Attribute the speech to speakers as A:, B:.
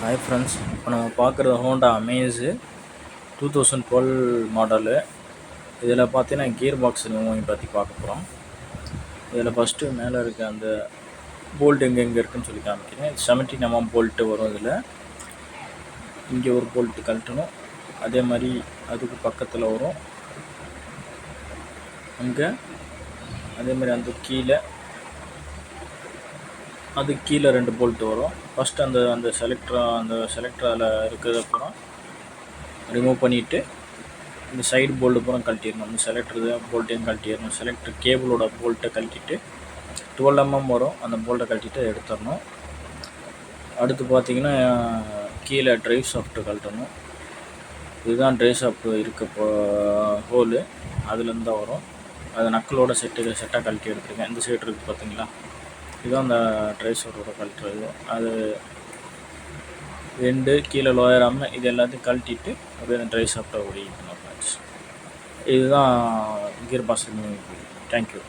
A: Hi friends, இப்போ நம்ம பார்க்குறது ஹோண்டா அமேஸு 2012 மாடலு. இதில் பார்த்தீங்கன்னா கியர் பாக்ஸ் ரிமூவிங் பற்றி பார்க்க போகிறோம். இதில் ஃபஸ்ட்டு மேலே இருக்க அந்த போல்ட் எங்கே இருக்குன்னு சொல்லி காமிக்கிறேன். 17 mm போல்ட்டு வரும். இதில் இங்கே ஒரு போல்ட்டு கழட்டணும். அதே மாதிரி அதுக்கு பக்கத்தில் வரும் அங்கே. அதே மாதிரி அந்த அதுக்கு கீழே 2 போல்ட்டு வரும். ஃபஸ்ட்டு அந்த செலக்டரில் இருக்கிறதப்புறம் ரிமூவ் பண்ணிவிட்டு இந்த சைடு போல்டு பூரா கழட்டிடணும். இந்த செலக்டர் போல்ட்டையும் கழட்டிடணும். செலக்டர் கேபிளோட போல்ட்டை கழட்டிட்டு 12 mm வரும், அந்த போல்ட்டை கழட்டிட்டு எடுத்துடணும். அடுத்து பார்த்திங்கன்னா கீழே ட்ரைவ் ஷாஃப்ட்டு கழட்டணும். இதுதான் ட்ரைவ் ஷாஃப்ட் இருக்க ஹோலு, அதுலேருந்து தான் வரும். அது நக்கலோட செட்டாக கழட்டி எடுத்துருக்கேன். இந்த சைடு இருக்குது பார்த்தீங்களா, இதுதான் அந்த ட்ரைவ் ஷாஃப்டோட கழட்டுறது. அது 2 கீழே லோயராமல் இது எல்லாத்தையும் கழட்டிட்டு அப்படியே அந்த ட்ரைவ் ஷாஃப்டை ஓடிக்கணும் ஃப்ரெண்ட்ஸ். இதுதான் கியர் பாக்ஸ் ரிமூவிங். தேங்க்யூ.